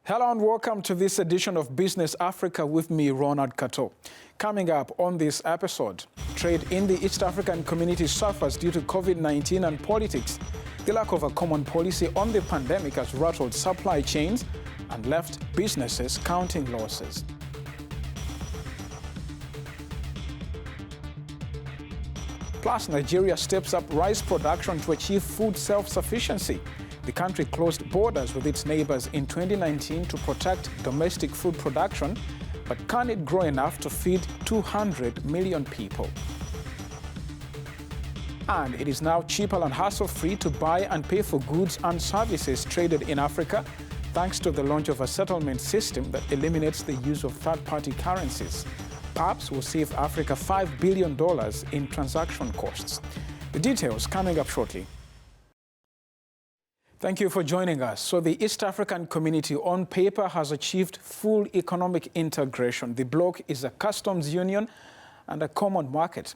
Hello and welcome to this edition of Business Africa with me, Ronald Kato. Coming up on this episode, trade in the East African community suffers due to COVID-19 and politics. The lack of a common policy on the pandemic has rattled supply chains and left businesses counting losses. Plus, Nigeria steps up rice production to achieve food self-sufficiency. The country closed borders with its neighbors in 2019 to protect domestic food production, but can it grow enough to feed 200 million people? And it is now cheaper and hassle-free to buy and pay for goods and services traded in Africa, thanks to the launch of a settlement system that eliminates the use of third-party currencies. Perhaps will save Africa $5 billion in transaction costs. The details coming up shortly. Thank you for joining us. So the East African community on paper has achieved full economic integration. The bloc is a customs union and a common market.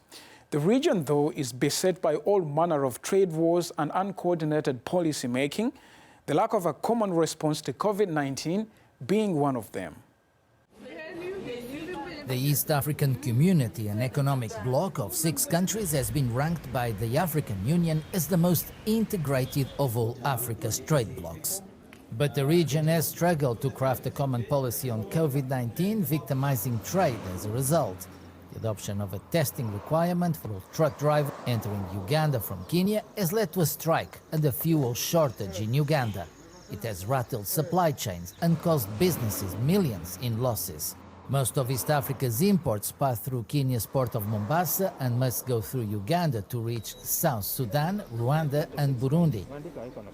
The region, though, is beset by all manner of trade wars and uncoordinated policy making, the lack of a common response to COVID-19 being one of them. The East African Community, an economic bloc of 6 countries, has been ranked by the African Union as the most integrated of all Africa's trade blocs. But the region has struggled to craft a common policy on COVID-19, victimizing trade as a result. The adoption of a testing requirement for all truck drivers entering Uganda from Kenya has led to a strike and a fuel shortage in Uganda. It has rattled supply chains and caused businesses millions in losses. Most of East Africa's imports pass through Kenya's port of Mombasa and must go through Uganda to reach South Sudan, Rwanda and Burundi.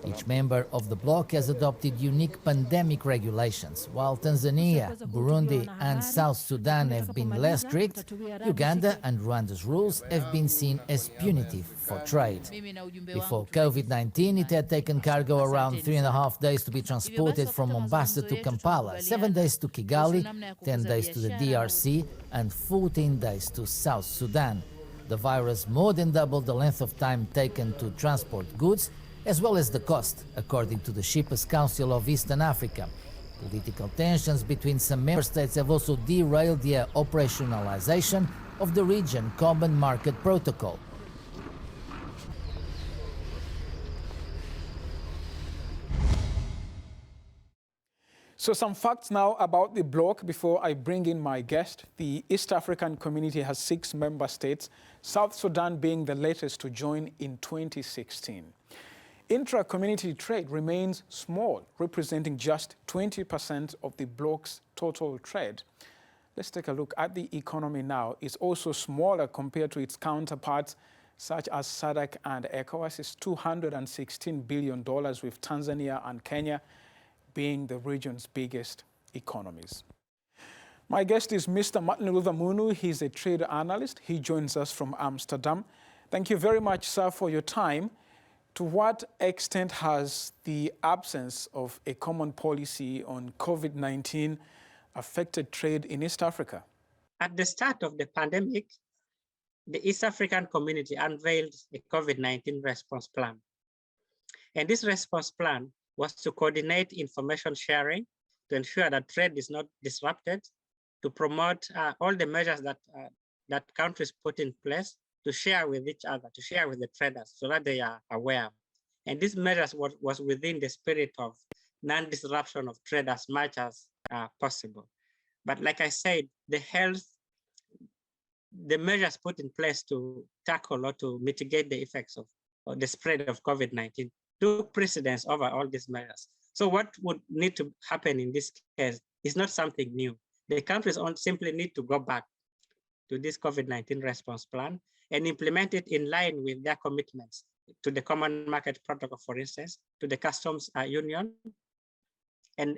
Each member of the bloc has adopted unique pandemic regulations. While Tanzania, Burundi and South Sudan have been less strict, Uganda and Rwanda's rules have been seen as punitive for trade. Before COVID-19, it had taken cargo around 3.5 days to be transported from Mombasa to Kampala, 7 days to Kigali, 10 days to the DRC and 14 days to South Sudan. The virus more than doubled the length of time taken to transport goods, as well as the cost, according to the Shippers Council of Eastern Africa. Political tensions between some member states have also derailed the operationalization of the region Common Market Protocol. So some facts now about the bloc before I bring in my guest. The East African community has 6 member states, South Sudan being the latest to join in 2016. Intra-community trade remains small, representing just 20% of the bloc's total trade. Let's take a look at the economy now. It's also smaller compared to its counterparts, such as SADC and ECOWAS. It's $216 billion, with Tanzania and Kenya being the region's biggest economies. My guest is Mr. Martin Luther Munu. He's a trade analyst. He joins us from Amsterdam. Thank you very much, sir, for your time. To what extent has the absence of a common policy on COVID-19 affected trade in East Africa? At the start of the pandemic, the East African community unveiled a COVID-19 response plan. And this response plan was to coordinate information sharing to ensure that trade is not disrupted, to promote all the measures that countries put in place to share with each other, to share with the traders so that they are aware. And these measures was within the spirit of non-disruption of trade as much as possible. But like I said, the measures put in place to tackle or to mitigate the effects of the spread of COVID-19 took precedence over all these measures. So what would need to happen in this case is not something new. The countries simply need to go back to this COVID-19 response plan and implement it in line with their commitments to the Common Market Protocol, for instance, to the Customs Union, and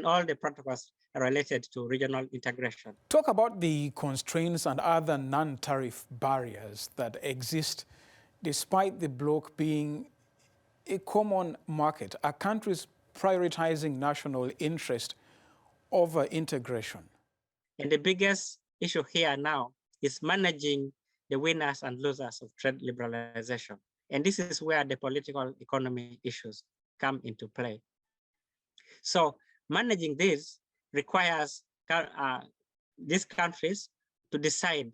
all the protocols related to regional integration. Talk about the constraints and other non-tariff barriers that exist despite the bloc being a common market. Are countries prioritizing national interest over integration? And the biggest issue here now is managing the winners and losers of trade liberalization. And this is where the political economy issues come into play. So managing this requires these countries to decide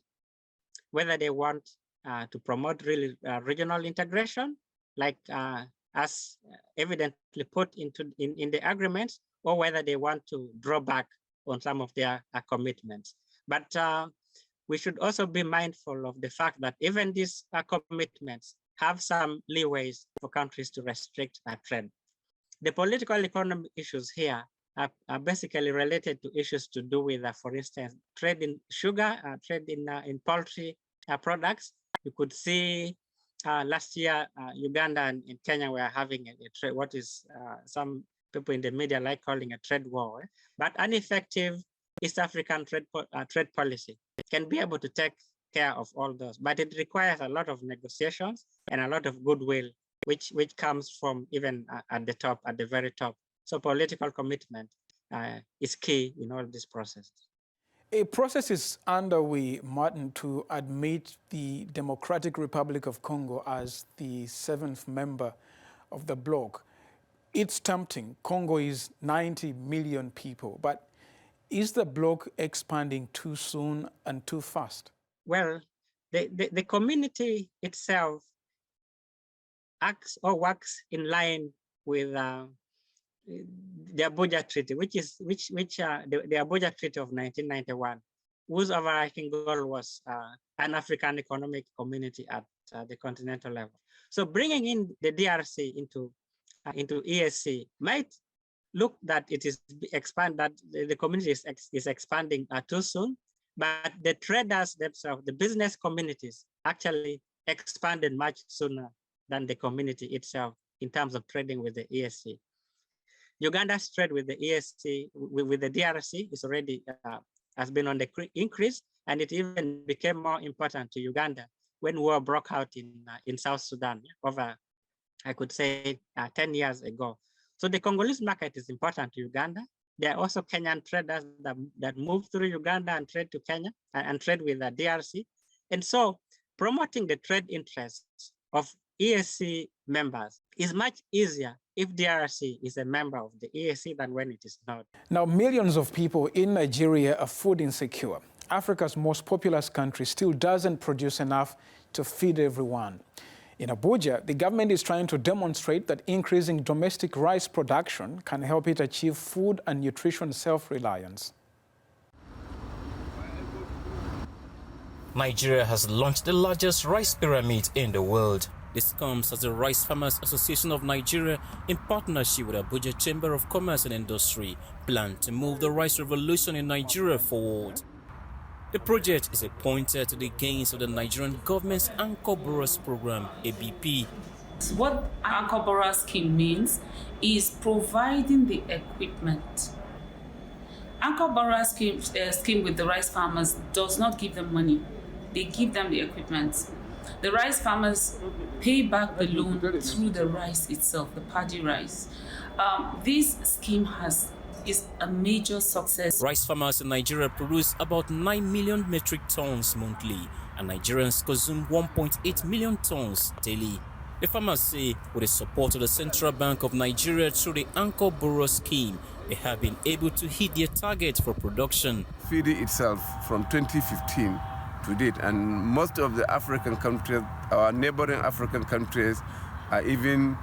whether they want to promote really regional integration, like as evidently put in the agreements, or whether they want to draw back on some of their commitments. But we should also be mindful of the fact that even these commitments have some leeways for countries to restrict trade. The political economy issues here are basically related to issues to do with, for instance, trade in sugar, trade in poultry products. You could see last year, Uganda and Kenya were having a trade, what is some people in the media like calling a trade war. But an effective East African trade policy can be able to take care of all those. But it requires a lot of negotiations and a lot of goodwill, which comes from even at the top, at the very top. So political commitment is key in all this process. A process is underway, Martin, to admit the Democratic Republic of Congo as the 7th member of the bloc. It's tempting. Congo is 90 million people, but is the bloc expanding too soon and too fast? Well, the community itself acts or works in line with the Abuja Treaty, the Abuja Treaty of 1991, whose overarching goal was an African economic community at the continental level. So bringing in the DRC into EAC might look that it is that the community is expanding too soon, but the traders themselves, the business communities, actually expanded much sooner than the community itself in terms of trading with the EAC. Uganda's trade with the EAC, with the DRC, is already has been on the increase, and it even became more important to Uganda when war broke out in South Sudan over, I could say, 10 years ago. So the Congolese market is important to Uganda. There are also Kenyan traders that move through Uganda and trade to Kenya and trade with the DRC. And so promoting the trade interests of EAC members is much easier if DRC is a member of the EAC than when it is not. Now, millions of people in Nigeria are food insecure. Africa's most populous country still doesn't produce enough to feed everyone. In Abuja, the government is trying to demonstrate that increasing domestic rice production can help it achieve food and nutrition self-reliance. Nigeria has launched the largest rice pyramid in the world. This comes as the Rice Farmers Association of Nigeria, in partnership with Abuja Chamber of Commerce and Industry, plan to move the rice revolution in Nigeria forward. The project is a pointer to the gains of the Nigerian government's Anchor Borrowers Program, ABP. What Anchor Borrowers Scheme means is providing the equipment. Anchor Borrowers scheme with the rice farmers does not give them money. They give them the equipment. The rice farmers pay back the loan through the rice itself, the paddy rice. This scheme is a major success. Rice farmers in Nigeria produce about 9 million metric tons monthly, and Nigerians consume 1.8 million tons daily. The farmers say with the support of the Central Bank of Nigeria through the Anchor Borrower Scheme, they have been able to hit their target for production. Feeding itself from 2015 to date, and most of the African countries, our neighboring African countries, are even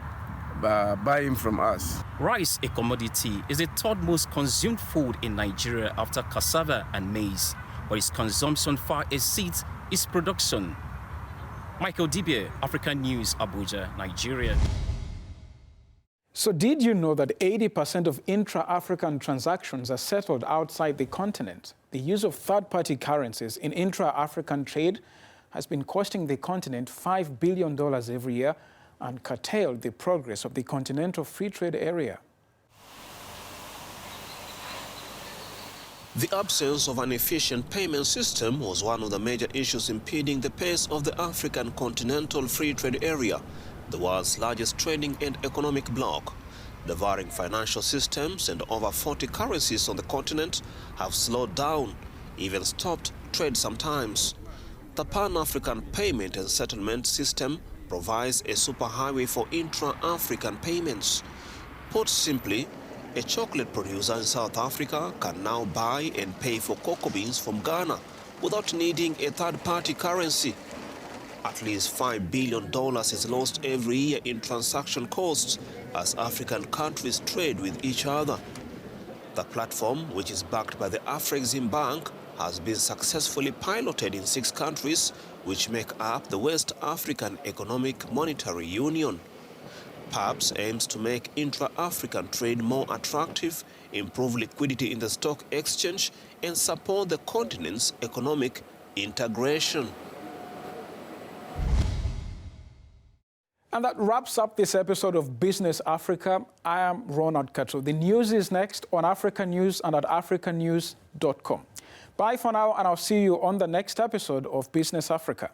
buying from us. Rice, a commodity, is the third most consumed food in Nigeria after cassava and maize, but its consumption far exceeds its production. Michael Dibia, Africanews, Abuja, Nigeria. So did you know that 80% of intra-African transactions are settled outside the continent? The use of third-party currencies in intra-African trade has been costing the continent $5 billion every year and curtailed the progress of the continental free trade area. The absence of an efficient payment system was one of the major issues impeding the pace of the African continental free trade area, the world's largest trading and economic bloc. The varying financial systems and over 40 currencies on the continent have slowed down, even stopped trade sometimes. The Pan-African Payment and Settlement System provides a superhighway for intra-African payments. Put simply, a chocolate producer in South Africa can now buy and pay for cocoa beans from Ghana without needing a third-party currency. At least $5 billion is lost every year in transaction costs as African countries trade with each other. The platform, which is backed by the Afrexim Bank, has been successfully piloted in 6 countries, which make up the West African Economic Monetary Union. PABS aims to make intra-African trade more attractive, improve liquidity in the stock exchange, and support the continent's economic integration. And that wraps up this episode of Business Africa. I am Ronald Kato. The news is next on Africa News and at africanews.com. Bye for now, and I'll see you on the next episode of Business Africa.